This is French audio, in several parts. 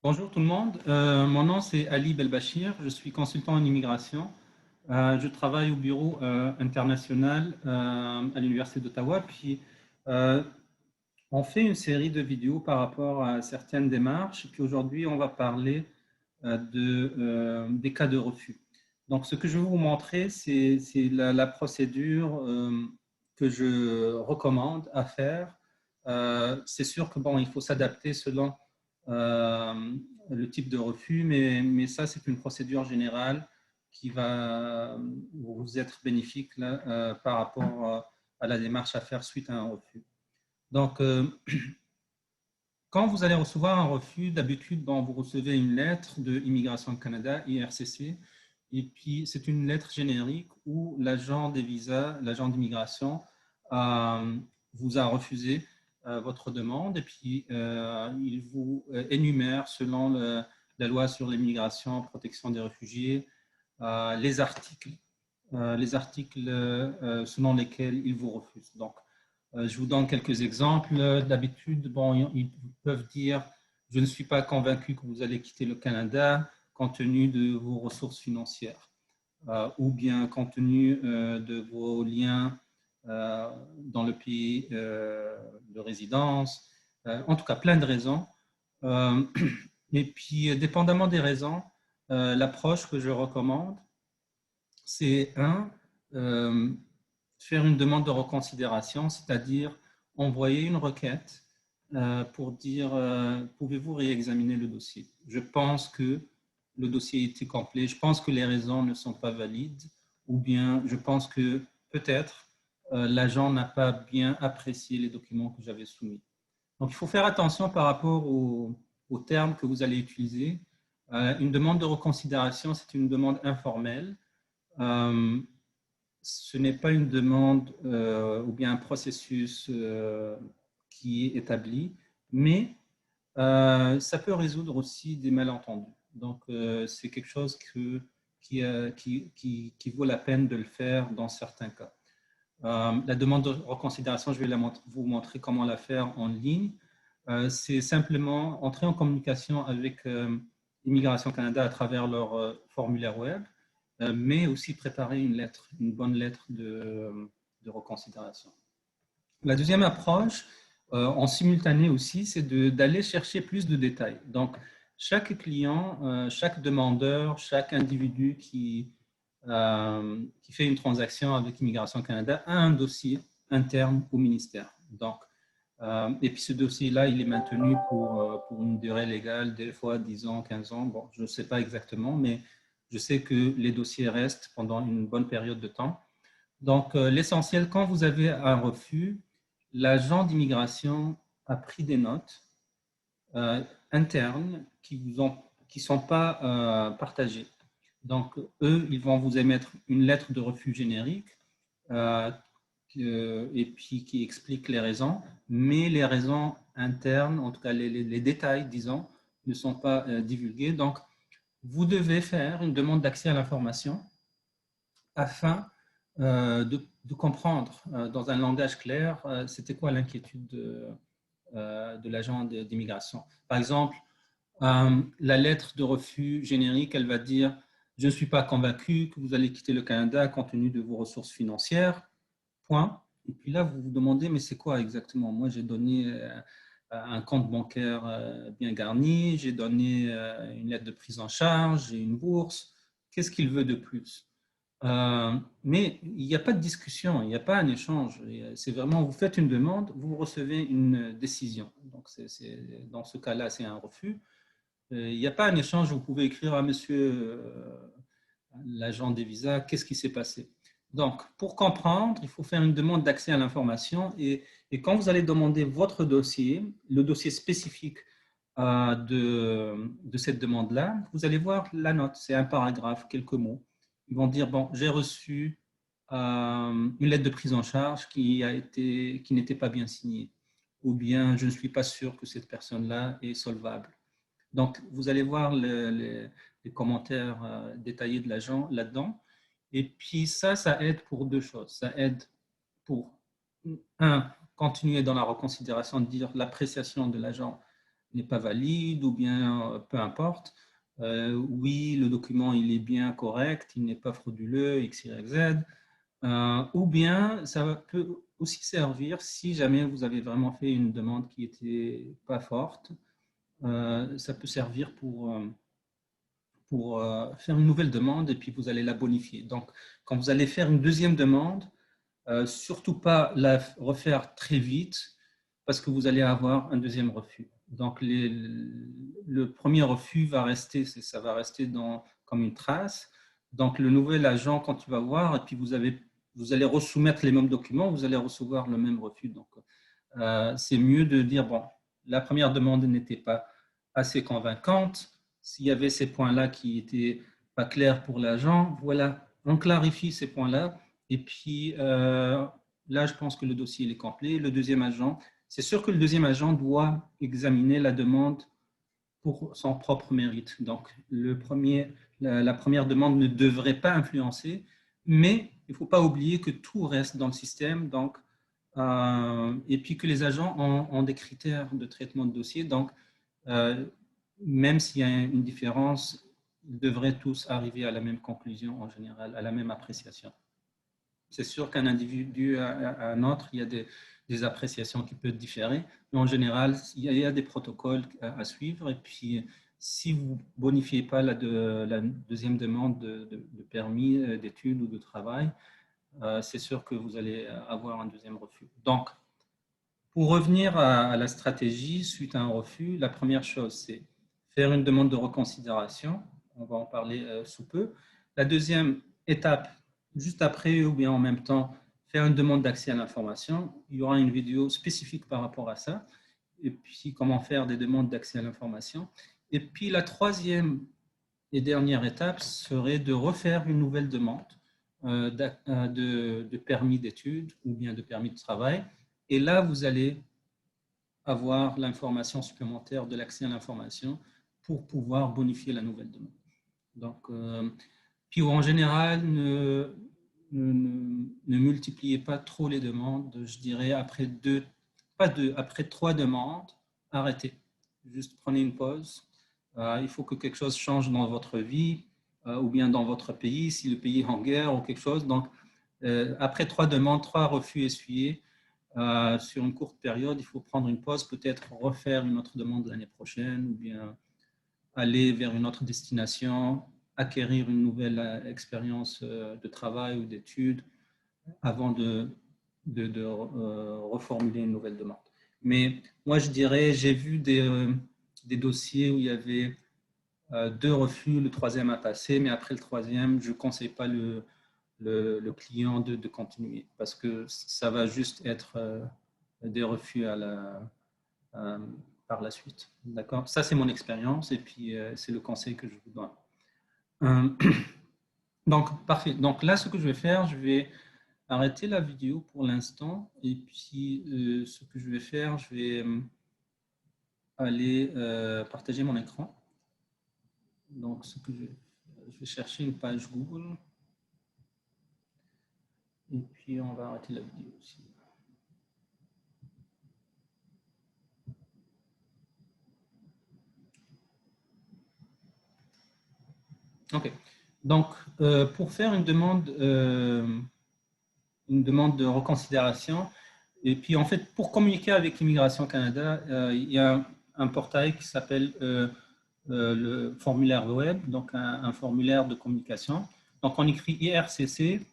Bonjour tout le monde. Mon nom c'est Ali Belbachir, je suis consultant en immigration. Je travaille au bureau international à l'Université d'Ottawa. Puis euh, on fait une série de vidéos par rapport à certaines démarches. Puis aujourd'hui, on va parler des cas de refus. Donc ce que je vais vous montrer, c'est la procédure que je recommande à faire. C'est sûr que bon, il faut s'adapter selon euh, le type de refus, mais ça, c'est une procédure générale qui va vous être bénéfique là, par rapport à la démarche à faire suite à un refus. Donc, quand vous allez recevoir un refus, d'habitude, bon, vous recevez une lettre de Immigration Canada, IRCC, et puis c'est une lettre générique où l'agent des visas, l'agent d'immigration, vous a refusé votre demande, et puis il vous énumère selon la loi sur l'immigration, protection des réfugiés, les articles selon lesquels il vous refuse. Donc, je vous donne quelques exemples. D'habitude, bon, ils peuvent dire, je ne suis pas convaincu que vous allez quitter le Canada compte tenu de vos ressources financières ou bien compte tenu de vos liens dans le pays de résidence. En tout cas, plein de raisons. Euh, et puis, dépendamment des raisons, l'approche que je recommande, c'est euh, faire une demande de reconsidération, c'est-à-dire envoyer une requête pour dire pouvez-vous réexaminer le dossier. Je pense que le dossier était complet, je pense que les raisons ne sont pas valides, ou bien je pense que peut-être l'agent n'a pas bien apprécié les documents que j'avais soumis. Donc il faut faire attention par rapport aux termes que vous allez utiliser. Une demande de reconsidération, c'est une demande informelle. Euh, Ce n'est pas une demande ou bien un processus qui est établi, mais ça peut résoudre aussi des malentendus. Donc, c'est quelque chose qui vaut la peine de le faire dans certains cas. La demande de reconsidération, je vais vous montrer comment la faire en ligne. C'est simplement entrer en communication avec Immigration Canada à travers leur formulaire web, mais aussi préparer une lettre, une bonne lettre de reconsidération. La deuxième approche, en simultané aussi, c'est d'aller chercher plus de détails. Donc, chaque client, chaque demandeur, chaque individu qui fait une transaction avec Immigration Canada a un dossier interne au ministère. Donc, et puis ce dossier-là, il est maintenu pour une durée légale, des fois 10 ans, 15 ans. Bon, je ne sais pas exactement, mais je sais que les dossiers restent pendant une bonne période de temps. Donc, l'essentiel, quand vous avez un refus, l'agent d'immigration a pris des notes internes qui sont pas partagées. Donc, eux, ils vont vous émettre une lettre de refus générique euh, et puis qui explique les raisons, mais les raisons internes, en tout cas les détails, disons, ne sont pas divulgués. Donc, vous devez faire une demande d'accès à l'information afin de comprendre dans un langage clair c'était quoi l'inquiétude de l'agent d'immigration. Par exemple, la lettre de refus générique, elle va dire je ne suis pas convaincu que vous allez quitter le Canada compte tenu de vos ressources financières, point. Et puis là, vous vous demandez, mais c'est quoi exactement? Moi, j'ai donné un compte bancaire bien garni, j'ai donné une lettre de prise en charge, j'ai une bourse. Qu'est-ce qu'il veut de plus? Mais il n'y a pas de discussion, il n'y a pas un échange. C'est vraiment, vous faites une demande, vous recevez une décision. Donc, dans ce cas-là, c'est un refus. Il n'y a pas un échange, vous pouvez écrire à monsieur l'agent des visas, qu'est-ce qui s'est passé. Donc, pour comprendre, il faut faire une demande d'accès à l'information et quand vous allez demander votre dossier, le dossier spécifique de cette demande-là, vous allez voir la note, c'est un paragraphe, quelques mots. Ils vont dire, bon, j'ai reçu une lettre de prise en charge qui n'était pas bien signée, ou bien je ne suis pas sûr que cette personne-là est solvable. Donc, vous allez voir les commentaires détaillés de l'agent là-dedans. Et puis ça aide pour deux choses. Ça aide pour, un, continuer dans la reconsidération, de dire l'appréciation de l'agent n'est pas valide ou bien peu importe. Oui, le document il est bien correct, il n'est pas frauduleux, X, Y, Z. Ou bien ça peut aussi servir si jamais vous avez vraiment fait une demande qui n'était pas forte. Ça peut servir pour faire une nouvelle demande et puis vous allez la bonifier. Donc, quand vous allez faire une deuxième demande, surtout pas la refaire très vite parce que vous allez avoir un deuxième refus. Donc, le premier refus va rester, ça va rester comme une trace. Donc, le nouvel agent, quand il va voir, et puis vous allez resoumettre les mêmes documents, vous allez recevoir le même refus. Donc, c'est mieux de dire, bon, la première demande n'était pas assez convaincante. S'il y avait ces points-là qui n'étaient pas clairs pour l'agent, voilà, on clarifie ces points-là. Et puis, là, je pense que le dossier est complet. Le deuxième agent, c'est sûr que le deuxième agent doit examiner la demande pour son propre mérite. Donc, la première demande ne devrait pas influencer, mais il ne faut pas oublier que tout reste dans le système. Donc, et puis que les agents ont des critères de traitement de dossier. Donc, même s'il y a une différence, ils devraient tous arriver à la même conclusion en général, à la même appréciation. C'est sûr qu'un individu à un autre, il y a des appréciations qui peuvent différer, mais en général, il y a des protocoles à suivre. Et puis, si vous ne bonifiez pas la deuxième demande de permis d'études ou de travail, c'est sûr que vous allez avoir un deuxième refus. Donc, pour revenir à la stratégie suite à un refus, la première chose, c'est faire une demande de reconsidération. On va en parler sous peu. La deuxième étape, juste après ou bien en même temps, faire une demande d'accès à l'information. Il y aura une vidéo spécifique par rapport à ça. Et puis, comment faire des demandes d'accès à l'information. Et puis, la troisième et dernière étape serait de refaire une nouvelle demande de permis d'études ou bien de permis de travail. Et là, vous allez avoir l'information supplémentaire de l'accès à l'information pour pouvoir bonifier la nouvelle demande. Donc, puis en général, ne multipliez pas trop les demandes. Je dirais après 3 demandes, arrêtez. Juste prenez une pause. Il faut que quelque chose change dans votre vie ou bien dans votre pays, si le pays est en guerre ou quelque chose. Donc, après 3 demandes, 3 refus essuyés, sur une courte période, il faut prendre une pause, peut-être refaire une autre demande l'année prochaine ou bien aller vers une autre destination, acquérir une nouvelle expérience de travail ou d'études avant de reformuler une nouvelle demande. Mais moi, je dirais, j'ai vu des dossiers où il y avait 2 refus, le troisième a passé, mais après le troisième, je ne conseille pas le client de continuer parce que ça va juste être des refus par la suite. D'accord? Ça, c'est mon expérience et puis c'est le conseil que je vous donne. Donc, parfait. Donc là, ce que je vais faire, je vais arrêter la vidéo pour l'instant et puis ce que je vais faire, je vais aller partager mon écran. Donc, ce que je vais chercher une page Google et puis on va arrêter la vidéo aussi. OK. Donc, pour faire une demande de reconsidération, et puis en fait, pour communiquer avec Immigration Canada, il y a un portail qui s'appelle le formulaire web, donc un formulaire de communication. Donc, on écrit IRCC,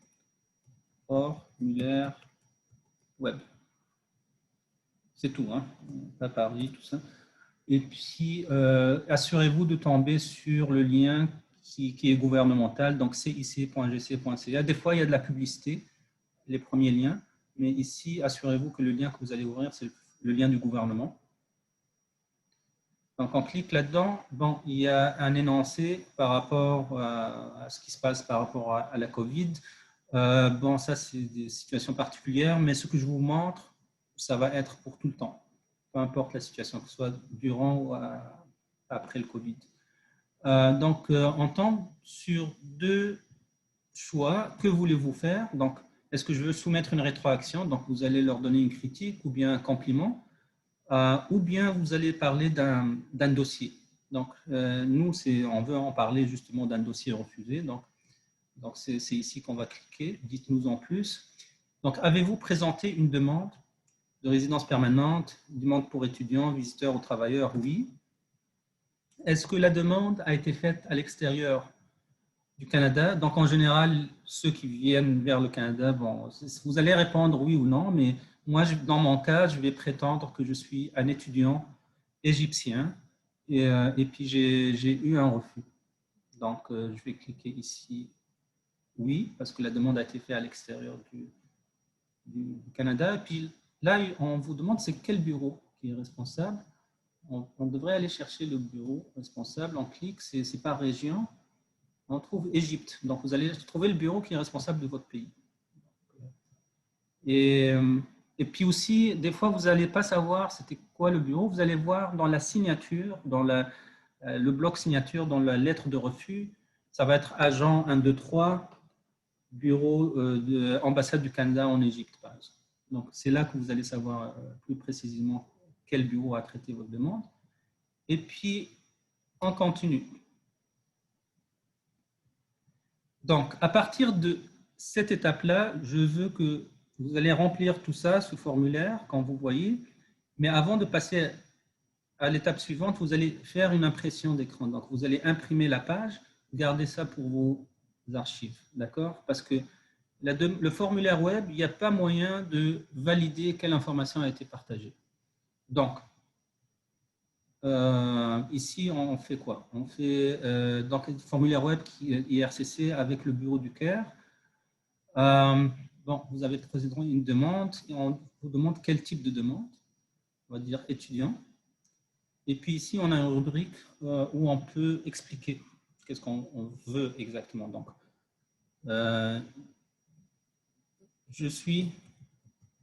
formulaire web. C'est tout, hein, pas Paris, tout ça. Et puis, assurez-vous de tomber sur le lien qui est gouvernemental, donc cic.gc.ca. Des fois, il y a de la publicité, les premiers liens, mais ici, assurez-vous que le lien que vous allez ouvrir, c'est le lien du gouvernement. Donc, on clique là-dedans. Bon, il y a un énoncé par rapport à ce qui se passe par rapport à la COVID. Bon, ça, c'est des situations particulières, mais ce que je vous montre, ça va être pour tout le temps, peu importe la situation, que ce soit durant ou après le Covid. Donc, on tombe sur 2 choix. Que voulez-vous faire? Donc, est-ce que je veux soumettre une rétroaction? Donc, vous allez leur donner une critique ou bien un compliment. ou bien vous allez parler d'un dossier. Donc, nous, on veut en parler justement d'un dossier refusé. Donc c'est ici qu'on va cliquer. Dites-nous en plus. Donc, avez-vous présenté une demande de résidence permanente, demande pour étudiants, visiteurs ou travailleurs? Oui. Est-ce que la demande a été faite à l'extérieur du Canada? Donc, en général, ceux qui viennent vers le Canada, bon, vous allez répondre oui ou non, mais moi, dans mon cas, je vais prétendre que je suis un étudiant égyptien et puis j'ai eu un refus. Donc, je vais cliquer ici oui, parce que la demande a été faite à l'extérieur du Canada. Et puis là, on vous demande c'est quel bureau qui est responsable. On devrait aller chercher le bureau responsable. On clique, c'est par région. On trouve Égypte. Donc, vous allez trouver le bureau qui est responsable de votre pays. Et puis aussi, des fois, vous n'allez pas savoir c'était quoi le bureau. Vous allez voir dans la signature, dans le bloc signature, dans la lettre de refus, ça va être agent 1, 2, 3, bureau de l'ambassade du Canada en Égypte, par exemple. Donc, c'est là que vous allez savoir plus précisément quel bureau a traité votre demande. Et puis, on continue. Donc, à partir de cette étape-là, je veux que vous allez remplir tout ça sous formulaire, quand vous voyez. Mais avant de passer à l'étape suivante, vous allez faire une impression d'écran. Donc, vous allez imprimer la page, garder ça pour vos archives, d'accord? Parce que le formulaire web, il n'y a pas moyen de valider quelle information a été partagée. Donc, ici, on fait quoi? On fait donc le formulaire web qui est IRCC avec le bureau du Caire. Bon, vous avez présenté une demande et on vous demande quel type de demande. On va dire étudiant. Et puis ici, on a une rubrique où on peut expliquer qu'est-ce qu'on veut exactement. Donc, je suis...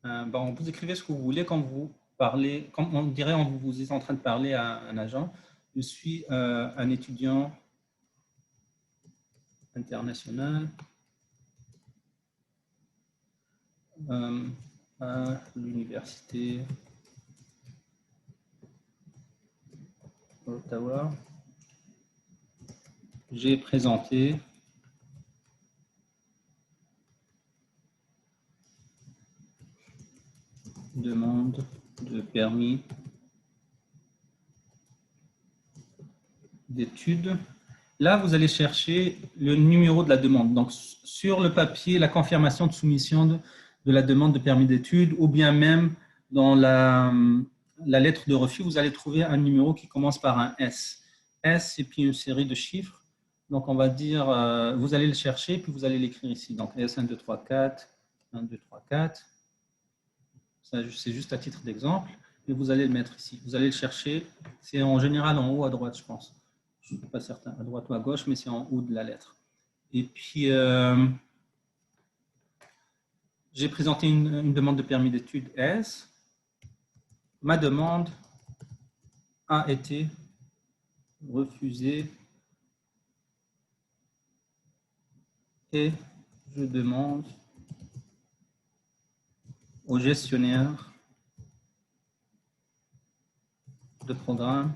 bon, vous écrivez ce que vous voulez quand vous parlez, comme on dirait quand vous êtes en train de parler à un agent. Je suis un étudiant international à l'université d'Ottawa. J'ai présenté demande de permis d'études. Là, vous allez chercher le numéro de la demande. Donc, sur le papier, la confirmation de soumission de la demande de permis d'études ou bien même dans la lettre de refus, vous allez trouver un numéro qui commence par un S. S et puis une série de chiffres. Donc, on va dire, vous allez le chercher puis vous allez l'écrire ici. Donc, S 1, 2, 3, 4, 1, 2, 3, 4. C'est juste à titre d'exemple. Et vous allez le mettre ici. Vous allez le chercher. C'est en général en haut à droite, je pense. Je ne suis pas certain, à droite ou à gauche, mais c'est en haut de la lettre. Et puis, j'ai présenté une demande de permis d'études S. Ma demande a été refusée et je demande au gestionnaire de programme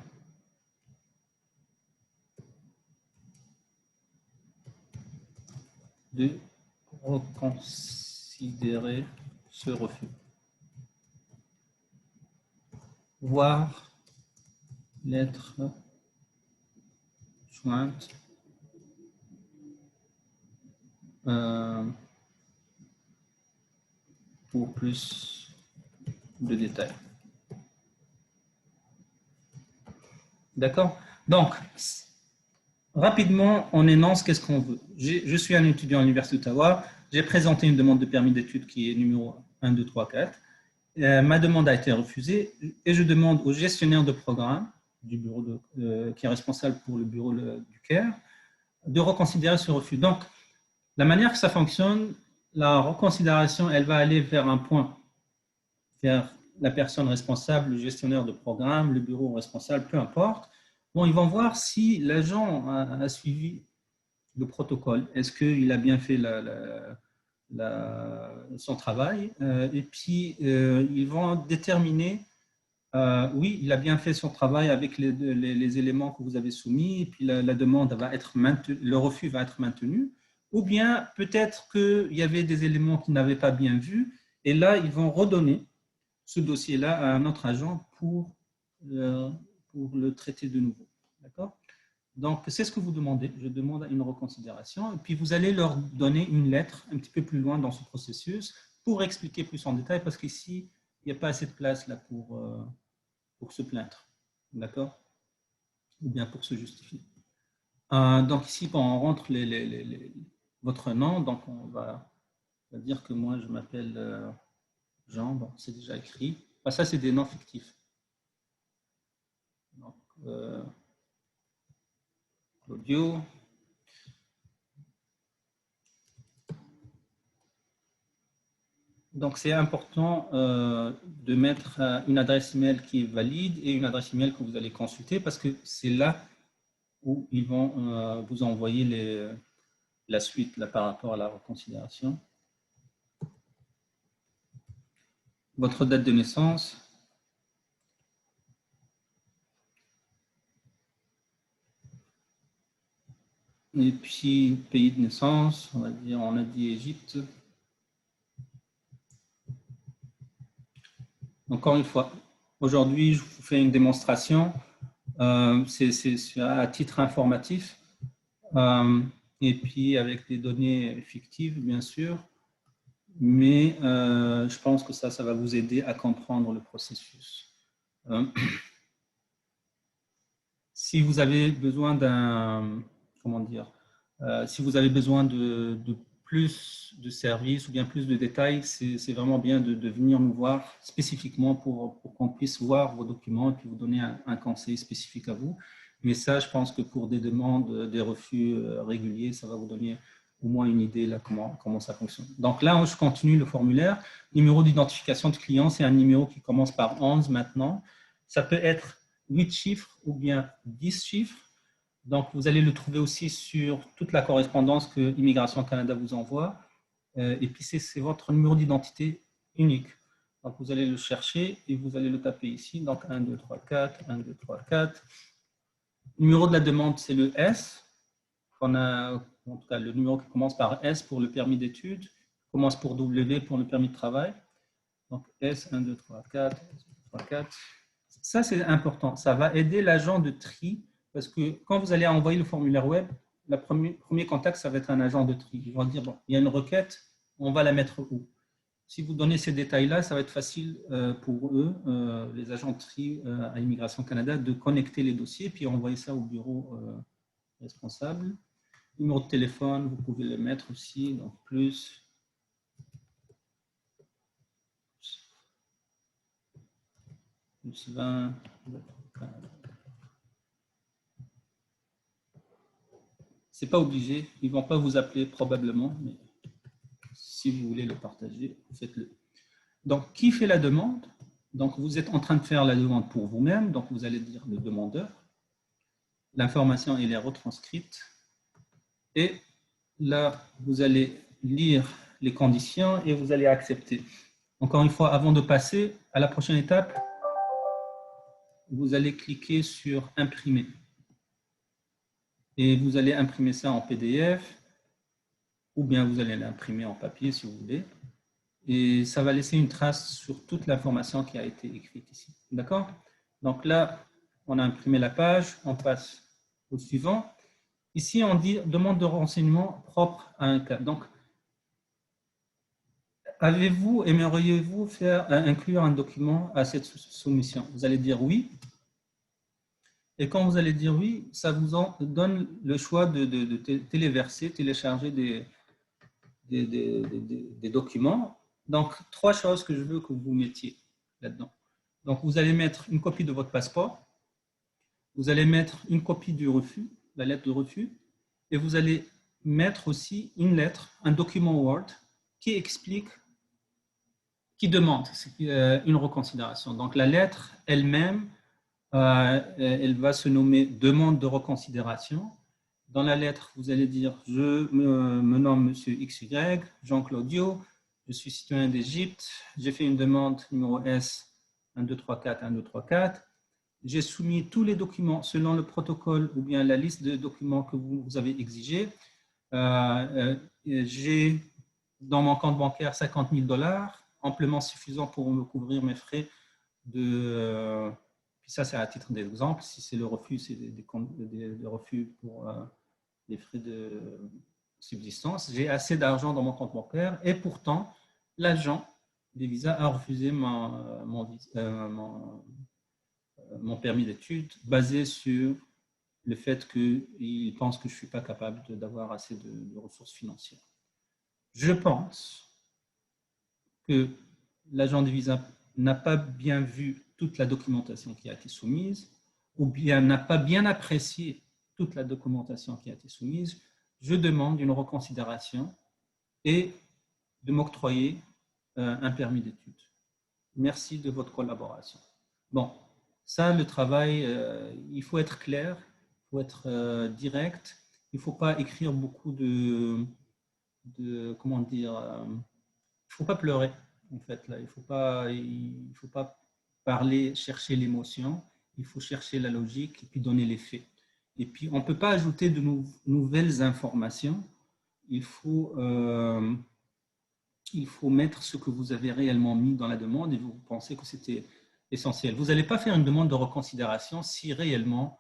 de reconsidérer ce refus. Voir lettre jointe pour plus de détails. D'accord? Donc, rapidement, on énonce qu'est-ce qu'on veut. Je suis un étudiant à l'Université d'Ottawa. J'ai présenté une demande de permis d'études qui est numéro 1, 2, 3, 4. Ma demande a été refusée et je demande au gestionnaire de programme du bureau qui est responsable pour le bureau du CARE de reconsidérer ce refus. Donc, la manière que ça fonctionne, la reconsidération, elle va aller vers un point, vers la personne responsable, le gestionnaire de programme, le bureau responsable, peu importe. Bon, ils vont voir si l'agent a suivi le protocole. Est-ce qu'il a bien fait son travail? Et puis, ils vont déterminer Oui, il a bien fait son travail avec les éléments que vous avez soumis, et puis la demande va être maintenue, le refus va être maintenu. Ou bien peut-être qu'il y avait des éléments qu'il n'avait pas bien vus, et là, ils vont redonner ce dossier-là à un autre agent pour le traiter de nouveau. D'accord? Donc, c'est ce que vous demandez. Je demande une reconsidération, et puis vous allez leur donner une lettre un petit peu plus loin dans ce processus pour expliquer plus en détail, parce qu'ici, il n'y a pas assez de place là pour se plaindre, d'accord? Ou bien pour se justifier. Donc ici, quand on rentre votre nom, donc on va dire que moi je m'appelle Jean, bon, c'est déjà écrit. Enfin, ça, c'est des noms fictifs. Donc, Claudio. Donc c'est important de mettre une adresse email qui est valide et une adresse email que vous allez consulter, parce que c'est là où ils vont vous envoyer la suite là, par rapport à la reconsidération. Votre date de naissance. Et puis, pays de naissance, on va dire, on a dit Égypte. Encore une fois, aujourd'hui, je vous fais une démonstration. C'est à titre informatif. Et puis, avec des données fictives, bien sûr. Mais je pense que ça va vous aider à comprendre le processus. Si vous avez besoin d'un, comment dire, si vous avez besoin de plus de services ou bien plus de détails, c'est vraiment bien de venir nous voir spécifiquement pour qu'on puisse voir vos documents et puis vous donner un conseil spécifique à vous. Mais ça, je pense que pour des demandes, des refus réguliers, ça va vous donner au moins une idée là comment ça fonctionne. Donc là, je continue le formulaire. Numéro d'identification de client, c'est un numéro qui commence par 11 maintenant. Ça peut être 8 chiffres ou bien 10 chiffres. Donc, vous allez le trouver aussi sur toute la correspondance que Immigration Canada vous envoie. Et puis, c'est votre numéro d'identité unique. Donc, vous allez le chercher et vous allez le taper ici. Donc, 1, 2, 3, 4, 1, 2, 3, 4. Numéro de la demande, c'est le S. On a, en tout cas, le numéro qui commence par S pour le permis d'études, commence pour W pour le permis de travail. Donc, S, 1, 2, 3, 4, 1, 2, 3, 4. Ça, c'est important. Ça va aider l'agent de tri, parce que quand vous allez envoyer le formulaire web, le premier contact, ça va être un agent de tri. Ils vont dire, bon, il y a une requête, on va la mettre où? Si vous donnez ces détails-là, ça va être facile pour eux, les agents de tri à Immigration Canada, de connecter les dossiers, puis envoyer ça au bureau responsable. Numéro de téléphone, vous pouvez le mettre aussi, donc plus 20. C'est pas obligé, ils vont pas vous appeler probablement, mais si vous voulez le partager, faites-le. Donc, qui fait la demande? Donc, vous êtes en train de faire la demande pour vous-même, donc vous allez dire le demandeur. L'information, elle est retranscrite. Et là, vous allez lire les conditions et vous allez accepter. Encore une fois, avant de passer à la prochaine étape, vous allez cliquer sur imprimer. Et vous allez imprimer ça en PDF, ou bien vous allez l'imprimer en papier si vous voulez. Et ça va laisser une trace sur toute l'information qui a été écrite ici. D'accord? Donc là, on a imprimé la page, on passe au suivant. Ici, on dit demande de renseignements propres à un cas. Donc, avez-vous, aimeriez-vous inclure un document à cette soumission? Vous allez dire oui. Et quand vous allez dire oui, ça vous donne le choix de téléverser, télécharger des documents. Donc, 3 choses que je veux que vous mettiez là-dedans. Donc, vous allez mettre une copie de votre passeport, vous allez mettre une copie du refus, la lettre de refus, et vous allez mettre aussi une lettre, un document Word qui explique, qui demande une reconsidération. Donc, la lettre elle-même, elle va se nommer demande de reconsidération. Dans la lettre, vous allez dire je me nomme Monsieur XY, Jean Claudio, je suis citoyen d'Égypte, j'ai fait une demande numéro S 1, 2, 3, 4, 1, 2, 3, 4. J'ai soumis tous les documents selon le protocole ou bien la liste de documents que vous avez exigés. J'ai dans mon compte bancaire 50 000 $, amplement suffisant pour me couvrir mes frais de... puis ça, c'est à titre d'exemple. Si c'est le refus, c'est des refus pour les frais de subsistance. J'ai assez d'argent dans mon compte bancaire et pourtant, l'agent des visas a refusé mon permis d'études basé sur le fait qu'il pense que je ne suis pas capable d'avoir assez de ressources financières. Je pense que l'agent des visas n'a pas bien vu toute la documentation qui a été soumise ou bien n'a pas bien apprécié toute la documentation qui a été soumise. Je demande une reconsidération et de m'octroyer un permis d'études. Merci de votre collaboration. Bon, ça, le travail, il faut être clair, il faut être direct, il ne faut pas écrire beaucoup comment dire, il ne faut pas pleurer, en fait. Là. Il ne faut pas parler, chercher l'émotion, il faut chercher la logique et puis donner les faits. Et puis, on ne peut pas ajouter de nouvelles informations. Il faut mettre ce que vous avez réellement mis dans la demande et vous pensez que c'était essentiel. Vous n'allez pas faire une demande de reconsidération si réellement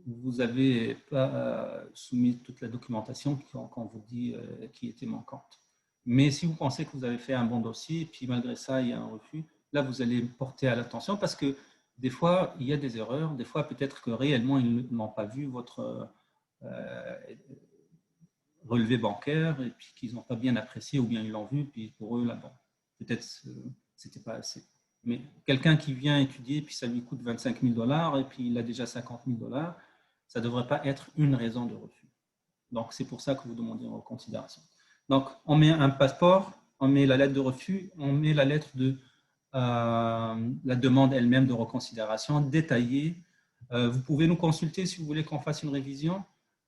vous n'avez pas soumis toute la documentation qu'on vous dit qui était manquante. Mais si vous pensez que vous avez fait un bon dossier et puis malgré ça, il y a un refus, là, vous allez porter à l'attention parce que des fois, il y a des erreurs. Des fois, peut-être que réellement, ils n'ont pas vu votre relevé bancaire et puis qu'ils n'ont pas bien apprécié ou bien ils l'ont vu, puis pour eux, là, bon, peut-être c'était pas assez. Mais quelqu'un qui vient étudier, puis ça lui coûte 25 000 $ et puis il a déjà 50 000 $, ça ne devrait pas être une raison de refus. Donc, c'est pour ça que vous demandez en considération. Donc, on met un passeport, on met la lettre de refus, on met la lettre de la demande elle-même de reconsidération détaillée. Vous pouvez nous consulter si vous voulez qu'on fasse une révision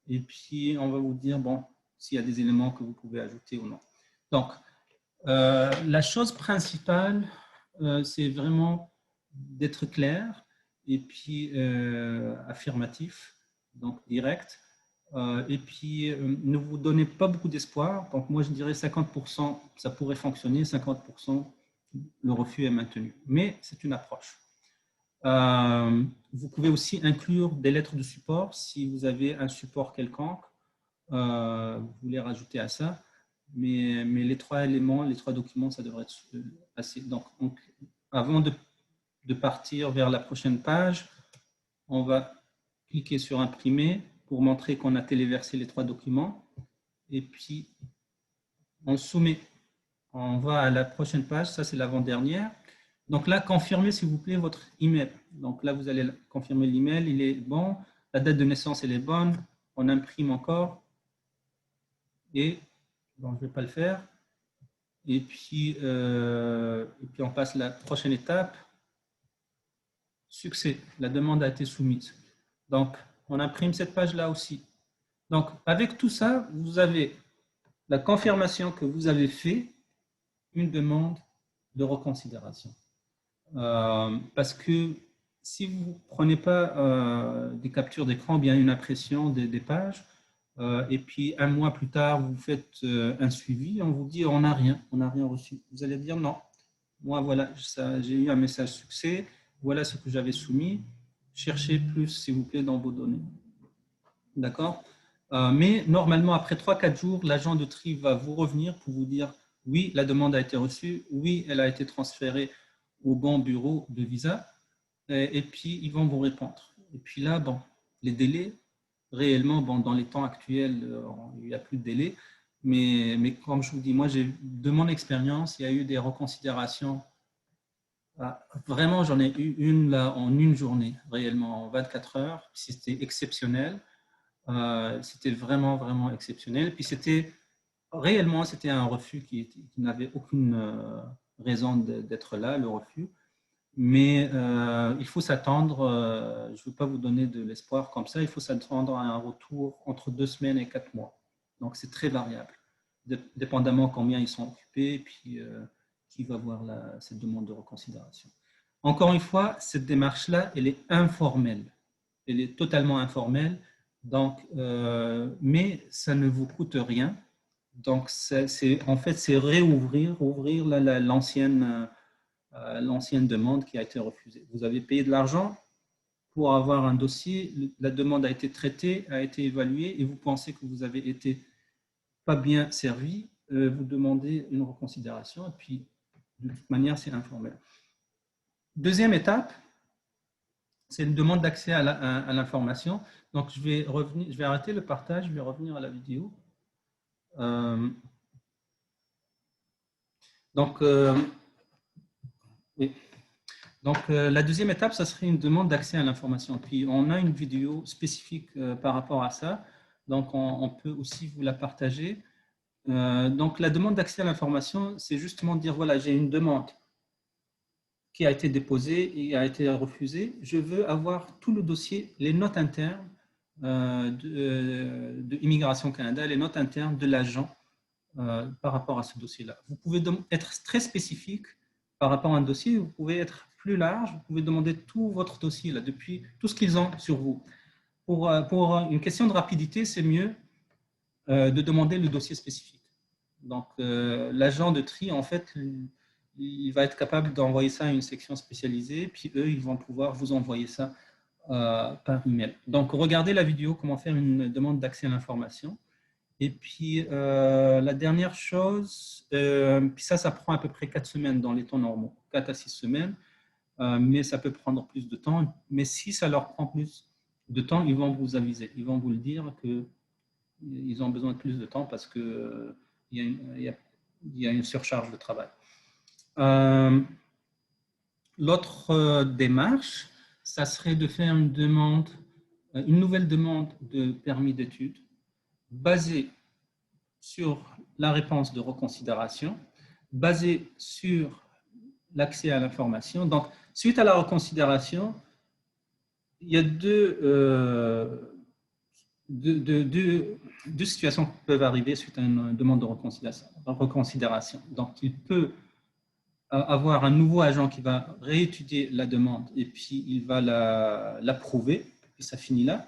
et puis on va vous dire, bon, s'il y a des éléments que vous pouvez ajouter ou non. Donc, la chose principale, c'est vraiment d'être clair et puis affirmatif, donc direct. Et puis, ne vous donnez pas beaucoup d'espoir. Donc, moi, je dirais 50%, ça pourrait fonctionner, 50%, le refus est maintenu. Mais c'est une approche. Vous pouvez aussi inclure des lettres de support si vous avez un support quelconque. Vous voulez rajouter à ça. Mais les trois éléments, les trois documents, ça devrait être assez. Donc avant de partir vers la prochaine page, on va cliquer sur imprimer pour montrer qu'on a téléversé les trois documents. Et puis, on soumet. On va à la prochaine page. Ça, c'est l'avant-dernière. Donc là, confirmez, s'il vous plaît, votre email. Donc là, vous allez confirmer l'email. Il est bon. La date de naissance, elle est bonne. On imprime encore. Et bon, je ne vais pas le faire. Et puis on passe à la prochaine étape. Succès. La demande a été soumise. Donc, on imprime cette page-là aussi. Donc, avec tout ça, vous avez la confirmation que vous avez fait une demande de reconsidération. Parce que si vous ne prenez pas des captures d'écran, bien une impression des pages, et puis un mois plus tard, vous faites un suivi, on vous dit on n'a rien reçu. Vous allez dire non, moi voilà, j'ai eu un message succès, voilà ce que j'avais soumis, cherchez plus s'il vous plaît dans vos données. D'accord? Mais normalement, après 3-4 jours, l'agent de tri va vous revenir pour vous dire oui, la demande a été reçue, oui, elle a été transférée au bon bureau de visa, et puis ils vont vous répondre. Et puis là, bon, les délais, réellement, bon, dans les temps actuels, il n'y a plus de délai, mais comme je vous dis, moi, de mon expérience, il y a eu des reconsidérations. Vraiment, j'en ai eu une là en une journée, réellement, en 24 heures. C'était exceptionnel. C'était vraiment, vraiment exceptionnel. Puis réellement, c'était un refus qui n'avait aucune raison d'être là, le refus. Mais il faut s'attendre, je ne veux pas vous donner de l'espoir comme ça, il faut s'attendre à un retour entre 2 semaines et 4 mois. Donc, c'est très variable, dépendamment combien ils sont occupés et puis qui va voir cette demande de reconsidération. Encore une fois, cette démarche-là, elle est informelle. Elle est totalement informelle. Donc, mais ça ne vous coûte rien. Donc, en fait, c'est ouvrir l'ancienne demande qui a été refusée. Vous avez payé de l'argent pour avoir un dossier, la demande a été traitée, a été évaluée, et vous pensez que vous avez été pas bien servi, vous demandez une reconsidération, et puis de toute manière, c'est informel. Deuxième étape, c'est une demande d'accès à l'information. Donc, je vais arrêter le partage, je vais revenir à la vidéo. Donc, oui. Donc, la deuxième étape, ça serait une demande d'accès à l'information. Puis, on a une vidéo spécifique par rapport à ça. Donc, on peut aussi vous la partager. Donc, la demande d'accès à l'information, c'est justement dire, voilà, j'ai une demande qui a été déposée et a été refusée. Je veux avoir tout le dossier, les notes internes de Immigration Canada, les notes internes de l'agent par rapport à ce dossier-là. Vous pouvez être très spécifique par rapport à un dossier, vous pouvez être plus large, vous pouvez demander tout votre dossier, là, depuis tout ce qu'ils ont sur vous. Pour une question de rapidité, c'est mieux de demander le dossier spécifique. Donc, l'agent de tri, en fait, il va être capable d'envoyer ça à une section spécialisée, puis eux, ils vont pouvoir vous envoyer ça par email. Donc, regardez la vidéo, comment faire une demande d'accès à l'information. Et puis, la dernière chose, puis ça prend à peu près 4 semaines dans les temps normaux, 4 à 6 semaines, mais ça peut prendre plus de temps. Mais si ça leur prend plus de temps, ils vont vous aviser, ils vont vous le dire qu'ils ont besoin de plus de temps parce qu'il y a une surcharge de travail. L'autre démarche, ça serait de faire une nouvelle demande de permis d'études basée sur la réponse de reconsidération, basée sur l'accès à l'information. Donc, suite à la reconsidération, il y a deux situations qui peuvent arriver suite à une demande de reconsidération. Donc, il peut avoir un nouveau agent qui va réétudier la demande et puis il va l'approuver, et ça finit là.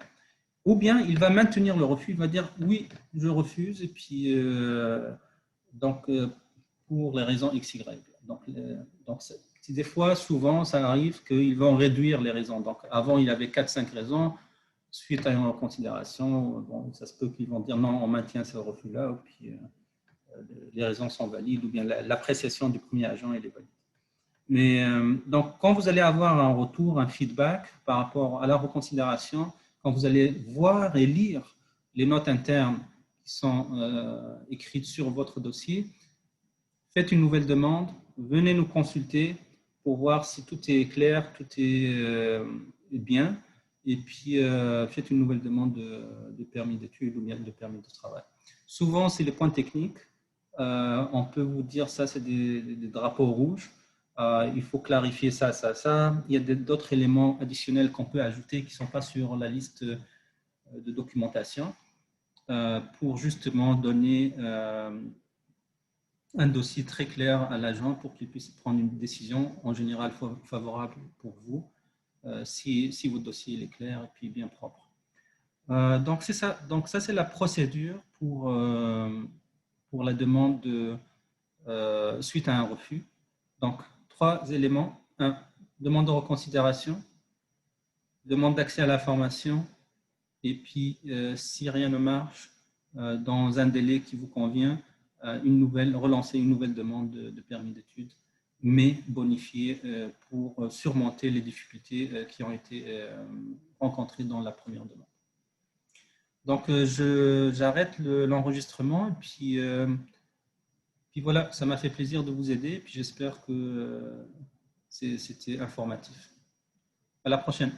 Ou bien il va maintenir le refus, il va dire oui, je refuse, et puis pour les raisons XY. Donc des fois, souvent, ça arrive qu'ils vont réduire les raisons. Donc avant, il y avait 4-5 raisons. Suite à une reconsidération, bon, ça se peut qu'ils vont dire non, on maintient ce refus-là, puis les raisons sont valides, ou bien l'appréciation du premier agent est valide. Mais donc, quand vous allez avoir un retour, un feedback par rapport à la reconsidération, quand vous allez voir et lire les notes internes qui sont écrites sur votre dossier, faites une nouvelle demande, venez nous consulter pour voir si tout est clair, tout est bien, et puis faites une nouvelle demande de permis d'études ou bien de permis de travail. Souvent, c'est les points techniques. On peut vous dire ça, c'est des drapeaux rouges. Il faut clarifier ça, ça, ça. Il y a d'autres éléments additionnels qu'on peut ajouter qui ne sont pas sur la liste de documentation pour justement donner un dossier très clair à l'agent pour qu'il puisse prendre une décision en général favorable pour vous si votre dossier est clair et puis bien propre. Donc, c'est ça. Donc, ça, c'est la procédure pour la demande suite à un refus. Donc, 3 éléments. 1. Demande de reconsidération, demande d'accès à l'information, et puis, si rien ne marche, dans un délai qui vous convient, relancer une nouvelle demande de permis d'études, mais bonifiée pour surmonter les difficultés qui ont été rencontrées dans la première demande. Donc, j'arrête l'enregistrement, et puis voilà, ça m'a fait plaisir de vous aider, puis j'espère que c'était informatif. À la prochaine.